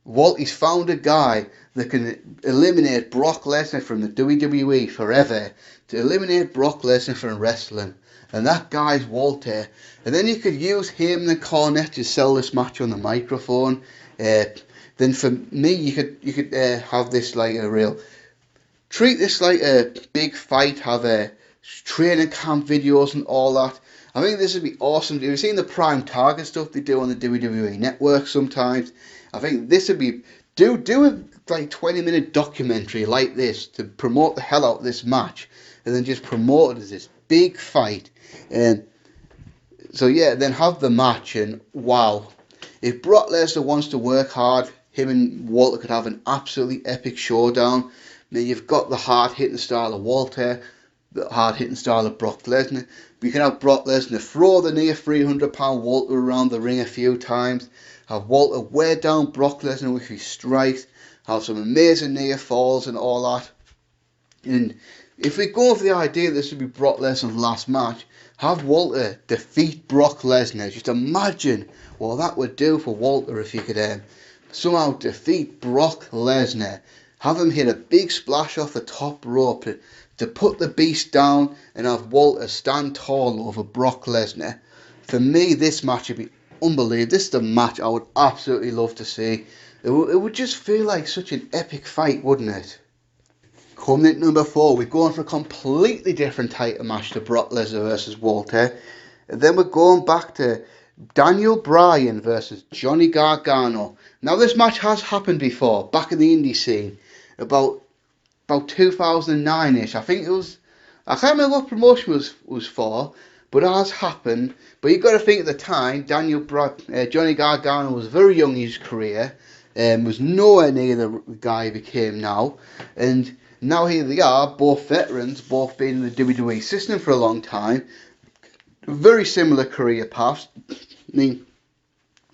Walter's found a guy that can eliminate Brock Lesnar from the WWE forever, to eliminate Brock Lesnar from wrestling. And that guy's Walter. And then you could use him and Cornette to sell this match on the microphone. Then for me, you could have this like a real, treat this like a big fight, have a training camp videos and all that. I think this would be awesome. You've seen the Prime Target stuff they do on the WWE Network sometimes. I think this would be, do a like 20-minute documentary like this to promote the hell out of this match, and then just promote it as this big fight. And so yeah, then have the match, and wow, if Brock Lesnar wants to work hard, him and Walter could have an absolutely epic showdown. Now you've got the hard-hitting style of Walter, the hard-hitting style of Brock Lesnar. We can have Brock Lesnar throw the near 300-pound Walter around the ring a few times. Have Walter wear down Brock Lesnar with his strikes. Have some amazing near falls and all that. And if we go for the idea that this would be Brock Lesnar's last match, have Walter defeat Brock Lesnar. Just imagine what that would do for Walter if he could somehow defeat Brock Lesnar. Have him hit a big splash off the top rope to put the beast down, and have Walter stand tall over Brock Lesnar. For me, this match would be unbelievable. This is the match I would absolutely love to see. It would just feel like such an epic fight, wouldn't it? Coming in number 4, we're going for a completely different title match to Brock Lesnar versus Walter. And then we're going back to Daniel Bryan versus Johnny Gargano. Now this match has happened before, back in the indie scene, about 2009ish. I think it was, I can't remember what promotion was for, but it has happened. But you've got to think at the time, Johnny Gargano was very young in his career, was nowhere near the guy he became now, and now here they are, both veterans, both been in the WWE system for a long time, very similar career paths. I mean,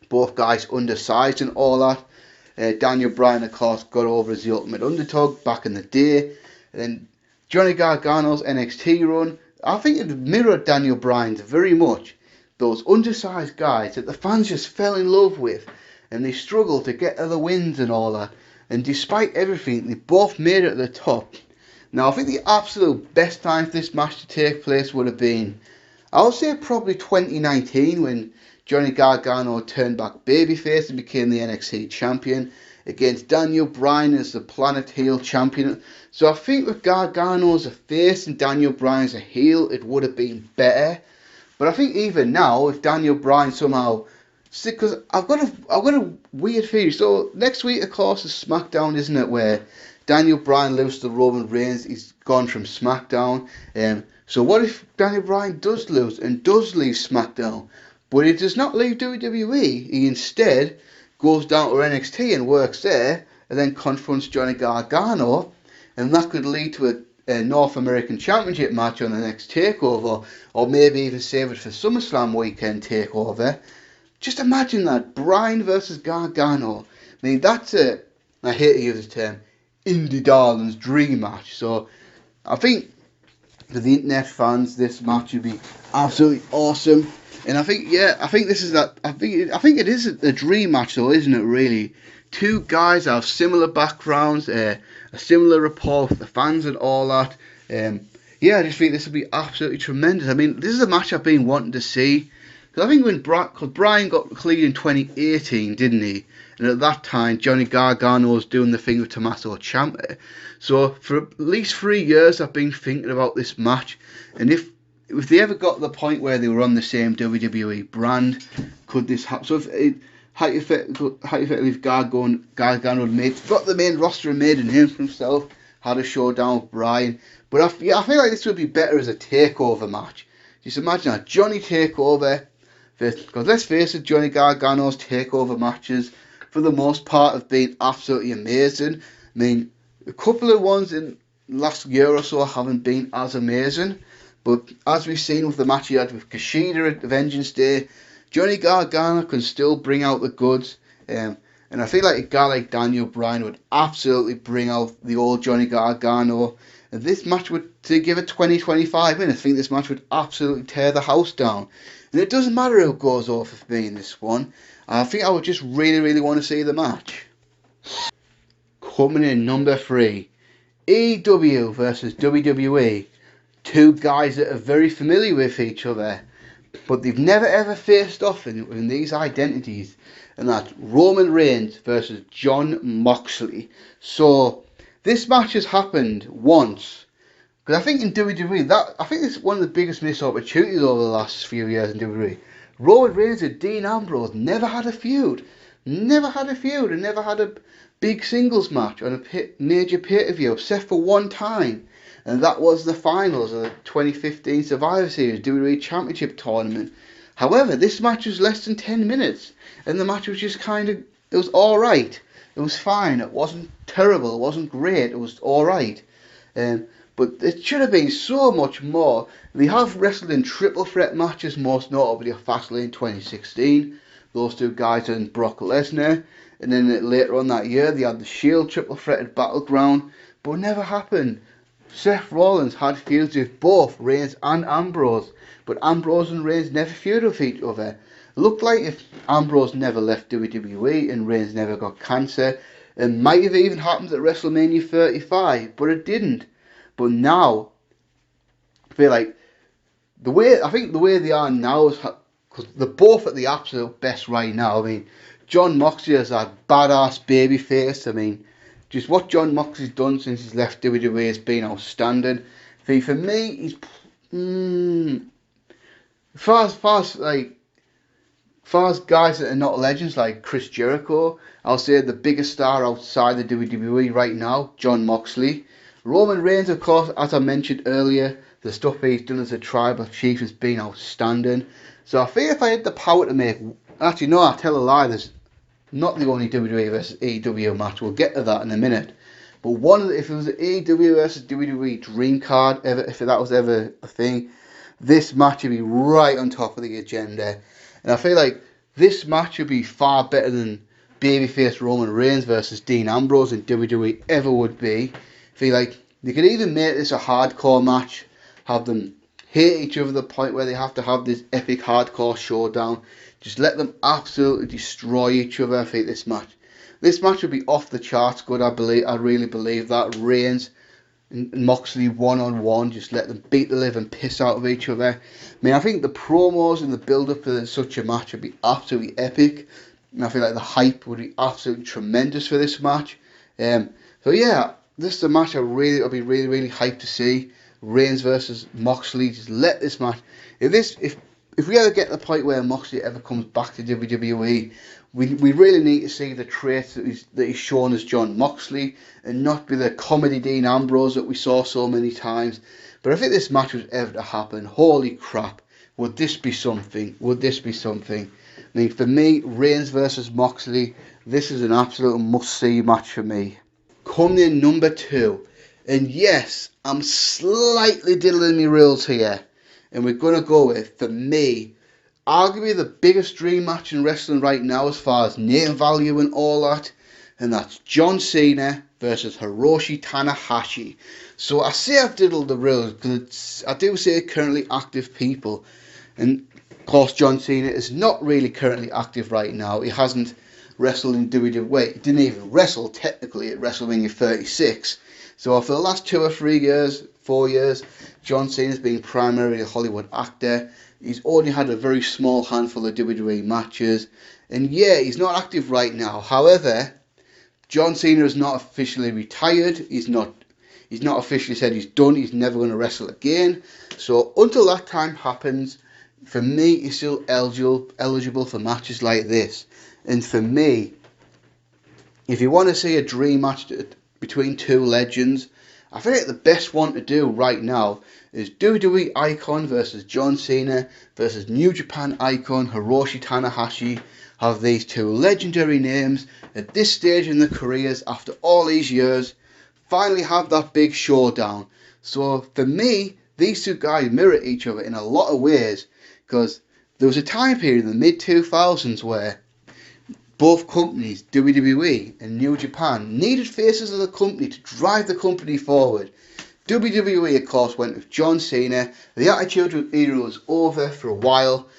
both guys undersized and all that. Daniel Bryan, of course, got over as the Ultimate Underdog back in the day. And then Johnny Gargano's NXT run, I think it mirrored Daniel Bryan's very much. Those undersized guys that the fans just fell in love with, and they struggled to get to the wins and all that. And despite everything, they both made it at the top. Now, I think the absolute best time for this match to take place would have been, I would say probably 2019, when Johnny Gargano turned back babyface and became the NXT champion against Daniel Bryan as the Planet Heel champion. So I think with Gargano as a face and Daniel Bryan as a heel, it would have been better. But I think even now, if Daniel Bryan somehow, because I've got a weird theory. So next week, of course, is SmackDown, isn't it? Where Daniel Bryan loses to Roman Reigns. He's gone from SmackDown. So what if Daniel Bryan does lose and does leave SmackDown? But he does not leave WWE. He instead goes down to NXT and works there, and then confronts Johnny Gargano, and that could lead to a North American Championship match on the next takeover, or maybe even save it for SummerSlam weekend takeover. Just imagine that, Bryan versus Gargano. I mean, that's I hate to use the term, indie darling's dream match. So I think for the internet fans, this match would be absolutely awesome. And I think, yeah, I think this is that. I think it is a dream match, though, isn't it? Really, two guys have similar backgrounds, a similar rapport with the fans and all that. Yeah, I just think this would be absolutely tremendous. I mean, this is a match I've been wanting to see. Because I think cause Bryan got cleared in 2018, didn't he? And at that time, Johnny Gargano was doing the thing with Tommaso Ciampa. So for at least 3 years, I've been thinking about this match. And if they ever got to the point where they were on the same WWE brand, could this happen? So if hypothetically, if Gargano had got the main roster and made a name for himself, had a showdown with Bryan. But I feel like this would be better as a takeover match. Just imagine a Johnny takeover. Because let's face it, Johnny Gargano's takeover matches, for the most part, have been absolutely amazing. I mean, a couple of ones in the last year or so haven't been as amazing. But as we've seen with the match he had with KUSHIDA at Vengeance Day, Johnny Gargano can still bring out the goods. And I feel like a guy like Daniel Bryan would absolutely bring out the old Johnny Gargano. And this match would, to give it 20-25 minutes, I think this match would absolutely tear the house down. And it doesn't matter who goes over for me in this one. I think I would just really, really want to see the match. Coming in number 3, AEW versus WWE. Two guys that are very familiar with each other, but they've never ever faced off in these identities. And that's Roman Reigns versus Jon Moxley. So this match has happened once. Because I think in WWE, I think it's one of the biggest missed opportunities over the last few years in WWE. Roman Reigns and Dean Ambrose never had a feud. Never had a feud and never had a big singles match on a major pay-per-view, except for one time. And that was the finals of the 2015 Survivor Series WWE Championship Tournament. However, this match was less than 10 minutes. And the match was just it was alright. It was fine. It wasn't terrible. It wasn't great. It was alright. But it should have been so much more. They have wrestled in triple threat matches, most notably at Fastlane 2016. Those two guys and Brock Lesnar. And then later on that year, they had the Shield triple threat at Battleground. But it never happened. Seth Rollins had feuds with both Reigns and Ambrose. But Ambrose and Reigns never feuded with each other. It looked like if Ambrose never left WWE and Reigns never got cancer, it might have even happened at WrestleMania 35. But it didn't. But now, I feel like the way they are now is because they're both at the absolute best right now. I mean, Jon Moxley is that badass baby face. I mean, just what Jon Moxley's done since he's left WWE has been outstanding. For me, he's far as guys that are not legends like Chris Jericho, I'll say the biggest star outside the WWE right now, Jon Moxley. Roman Reigns, of course, as I mentioned earlier, the stuff he's done as a tribal chief has been outstanding. So I think if I had the power to make... Actually, no, I tell a lie. There's not the only WWE versus AEW match. We'll get to that in a minute. But if it was an AEW versus WWE dream card, if that was ever a thing, this match would be right on top of the agenda. And I feel like this match would be far better than babyface Roman Reigns versus Dean Ambrose in WWE ever would be. I feel like they could even make this a hardcore match, have them hate each other to the point where they have to have this epic hardcore showdown. Just let them absolutely destroy each other. I think this match would be off the charts good. I really believe that. Reigns and Moxley one-on-one, just let them beat the living piss out of each other. I mean, I think the promos and the build-up to such a match would be absolutely epic. And I feel like the hype would be absolutely tremendous for this match. So yeah, this is a match I'll be really, really hyped to see. Reigns versus Moxley. Just let this match. If we ever get to the point where Moxley ever comes back to WWE, we really need to see the traits that he's shown as Jon Moxley, and not be the comedy Dean Ambrose that we saw so many times. But if this match was ever to happen, holy crap, would this be something? Would this be something? I mean, for me, Reigns versus Moxley, this is an absolute must-see match for me. Coming in number 2, and yes, I'm slightly diddling my rules here, and we're going to go with, for me, arguably the biggest dream match in wrestling right now as far as name value and all that, and that's John Cena versus Hiroshi Tanahashi. So I say I've diddled the rules because I do say currently active people, and Of course, John Cena is not really currently active right now. He hasn't wrestled in WWE. He didn't even wrestle technically at WrestleMania 36. So for the last 2 or 3 years, 4 years, John Cena's been primarily a Hollywood actor. He's only had a very small handful of WWE matches. And yeah, he's not active right now. However, John Cena is not officially retired. He's not officially said he's done. He's never going to wrestle again. So until that time happens, for me, he's still eligible for matches like this. And for me, if you want to see a dream match between two legends, I think the best one to do right now is WWE Icon versus John Cena versus New Japan Icon Hiroshi Tanahashi. Have these two legendary names at this stage in their careers after all these years finally have that big showdown. So for me, these two guys mirror each other in a lot of ways, because there was a time period in the mid-2000s where both companies, WWE and New Japan, needed faces of the company to drive the company forward. WWE, of course, went with John Cena. The Attitude Era was over for a while.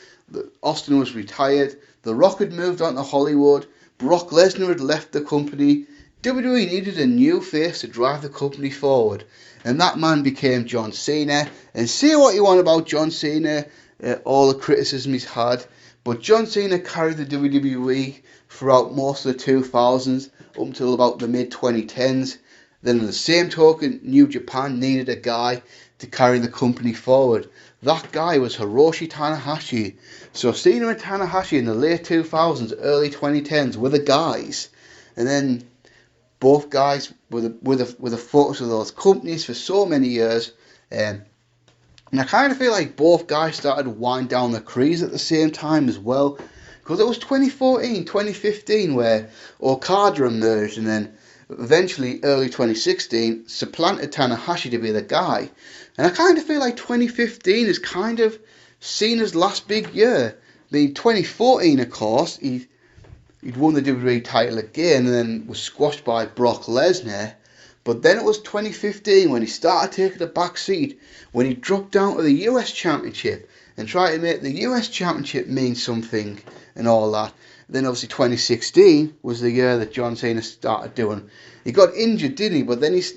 Austin was retired. The Rock had moved on to Hollywood. Brock Lesnar had left the company. WWE needed a new face to drive the company forward. And that man became John Cena. And say what you want about John Cena, all the criticism he's had, but John Cena carried the WWE throughout most of the 2000s up until about the mid-2010s. Then on the same token, New Japan needed a guy to carry the company forward. That guy was Hiroshi Tanahashi. So Cena and Tanahashi in the late 2000s, early 2010s were the guys. And then both guys were the focus of those companies for so many years. And I kind of feel like both guys started to wind down their careers at the same time as well. Because it was 2014, 2015 where OKADA emerged, and then eventually early 2016 supplanted Tanahashi to be the guy. And I kind of feel like 2015 is kind of Cena's last big year. The 2014, of course, he'd won the WWE title again and then was squashed by Brock Lesnar. But then it was 2015 when he started taking a back seat, when he dropped down to the US Championship and tried to make the US Championship mean something and all that. Then obviously 2016 was the year that John Cena started doing. He got injured, didn't he? But then his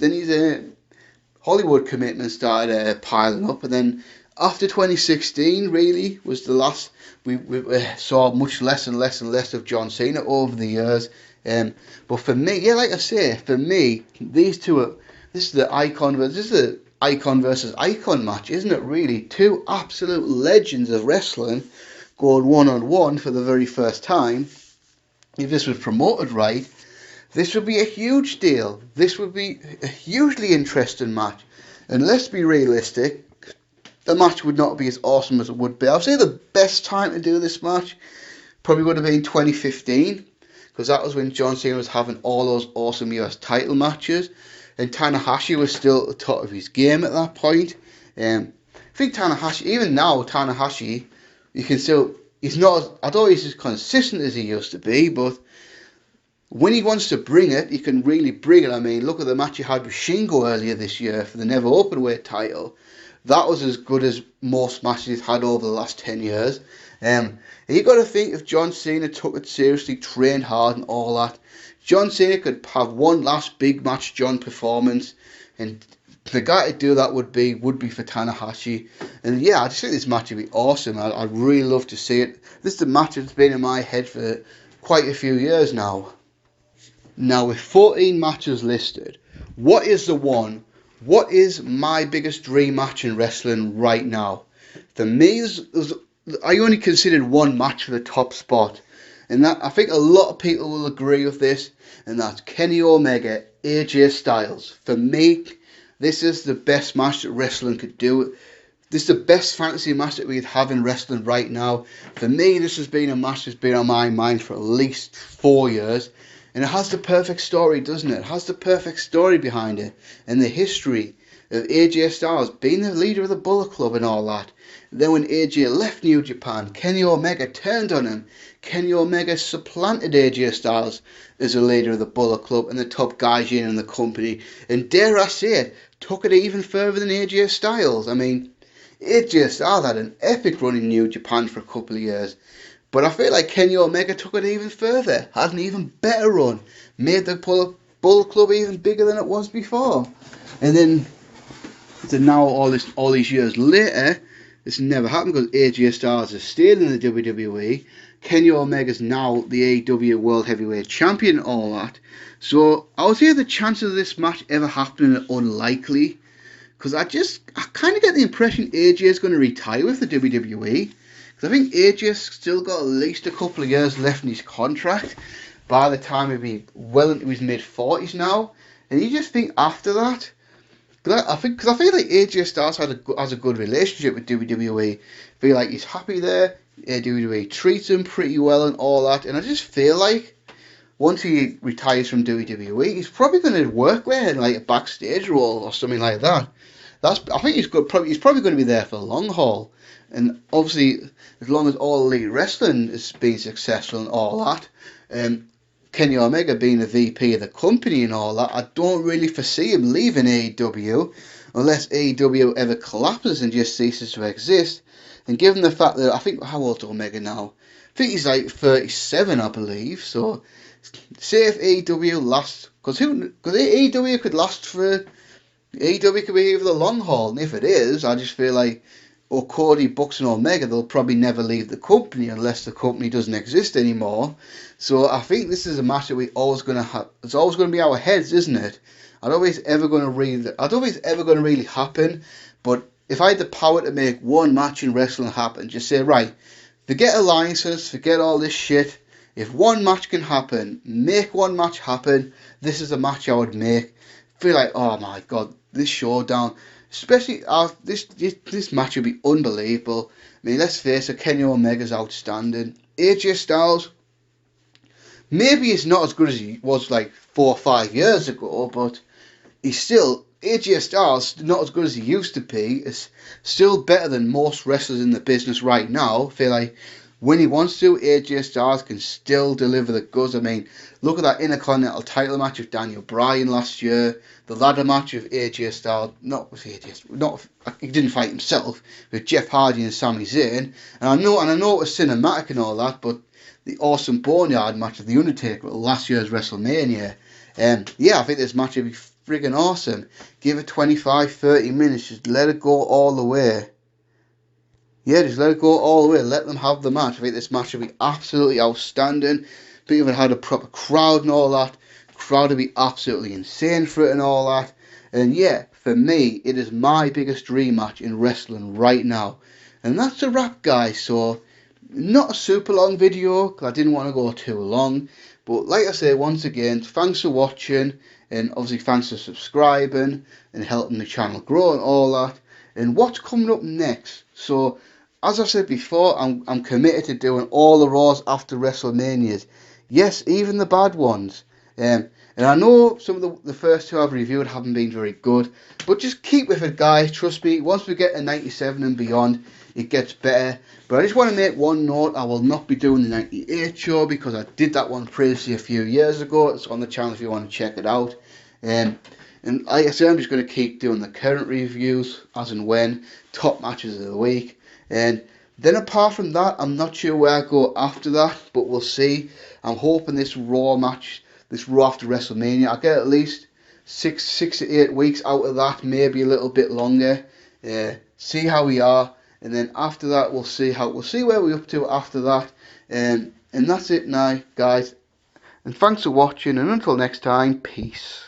Hollywood commitment started piling up, and then after 2016 really was the last we saw much less and less and less of John Cena over the years. But for me, yeah, like I say, for me, these two are this is the icon versus icon match, isn't it? Really, two absolute legends of wrestling going one-on-one for the very first time. If this was promoted right, this would be a huge deal. This would be a hugely interesting match. And let's be realistic, the match would not be as awesome as it would be. I'll say the best time to do this match probably would have been 2015, because that was when John Cena was having all those awesome US title matches, and Tanahashi was still at the top of his game at that point. I think Tanahashi, even now, Tanahashi, you can still, he's not, I don't think he's as consistent as he used to be, but when he wants to bring it, he can really bring it. I mean, look at the match he had with Shingo earlier this year for the Never Openweight title. That was as good as most matches he's had over the last 10 years. You got to think, if John Cena took it seriously, trained hard and all that, John Cena could have one last big match John performance, and the guy to do that would be for Tanahashi. And yeah, I just think this match would be awesome. I'd really love to see it. This is a match that's been in my head for quite a few years now. Now, with 14 matches listed, what is the one? What is my biggest dream match in wrestling right now? For me, I only considered one match for the top spot, and that I think a lot of people will agree with this, and that's Kenny Omega, AJ Styles. For me, this is the best match that wrestling could do. This is the best fantasy match that we'd have in wrestling right now. For me, this has been a match that's been on my mind for at least 4 years. And it has the perfect story, doesn't it? It has the perfect story behind it. And the history of AJ Styles being the leader of the Bullet Club and all that. Then when AJ left New Japan, Kenny Omega turned on him. Kenny Omega supplanted AJ Styles as the leader of the Bullet Club and the top guys in the company. And dare I say it, took it even further than AJ Styles. I mean, AJ Styles had an epic run in New Japan for a couple of years. But I feel like Kenny Omega took it even further, had an even better run, made the Bullet Club even bigger than it was before. And then to now, all these years later, this never happened because AJ Styles is still in the WWE. Kenny Omega's now the AEW World Heavyweight Champion and all that. So I would say the chances of this match ever happening are unlikely. Because I kind of get the impression AJ is going to retire with the WWE. Because I think AJ's still got at least a couple of years left in his contract. By the time he'll be well into his mid-40s now. And you just think after that, because I feel like AJ Styles has a good relationship with WWE. I feel like he's happy there. WWE treats him pretty well and all that. And I just feel like once he retires from WWE, he's probably going to work there in like a backstage role or something like that. I think he's probably going to be there for the long haul. And obviously, as long as All Elite Wrestling is being successful and all that, Kenny Omega being the VP of the company and all that, I don't really foresee him leaving AEW unless AEW ever collapses and just ceases to exist. And given the fact that, I think, how old's Omega now? I think he's like 37, I believe. So, say if AEW lasts, because AEW could last for, AEW could be here for the long haul. And if it is, I just feel like, Cody, Bucks and Omega, they'll probably never leave the company unless the company doesn't exist anymore. So I think this is a match that we're always going to have. It's always going to be our heads, isn't it? I don't think it's ever going to really happen. But if I had the power to make one match in wrestling happen, just say, right, forget alliances, forget all this shit. If one match can happen, make one match happen. This is a match I would make. Feel like, oh my god, this showdown. Especially this match would be unbelievable. I mean, let's face it, Kenny Omega's outstanding. AJ Styles, maybe he's not as good as he was like 4 or 5 years ago, but AJ Styles not as good as he used to be. Is still better than most wrestlers in the business right now. I feel like when he wants to, AJ Styles can still deliver the goods. I mean, look at that Intercontinental title match with Daniel Bryan last year. The ladder match with AJ Styles, he didn't fight himself, with Jeff Hardy and Sami Zayn. And I know it was cinematic and all that, but the awesome Boneyard match of The Undertaker at last year's WrestleMania. Yeah, I think this match would be friggin' awesome. Give it 25-30 minutes, just let it go all the way. Yeah, just let it go all the way. Let them have the match. I think this match would be absolutely outstanding. But if it had a proper crowd and all that, the crowd would be absolutely insane for it and all that. And yeah, for me, it is my biggest dream match in wrestling right now. And that's a wrap, guys. So, not a super long video, because I didn't want to go too long. But like I say, once again, thanks for watching. And obviously thanks for subscribing and helping the channel grow and all that. And what's coming up next? So, as I said before, I'm committed to doing all the Raws after WrestleManias. Yes, even the bad ones. And I know some of the first two I've reviewed haven't been very good. But just keep with it, guys. Trust me, once we get to 97 and beyond, it gets better. But I just want to make one note. I will not be doing the 98 show because I did that one previously a few years ago. It's on the channel if you want to check it out. And like I said, I'm just going to keep doing the current reviews as and when. Top matches of the week. And then apart from that, I'm not sure where I go after that, but we'll see. I'm hoping this Raw match, this Raw after WrestleMania, I get at least 6 to 8 weeks out of that, maybe a little bit longer. See how we are, and then after that, we'll see where we're up to after that. And that's it now, guys. And thanks for watching, and until next time, peace.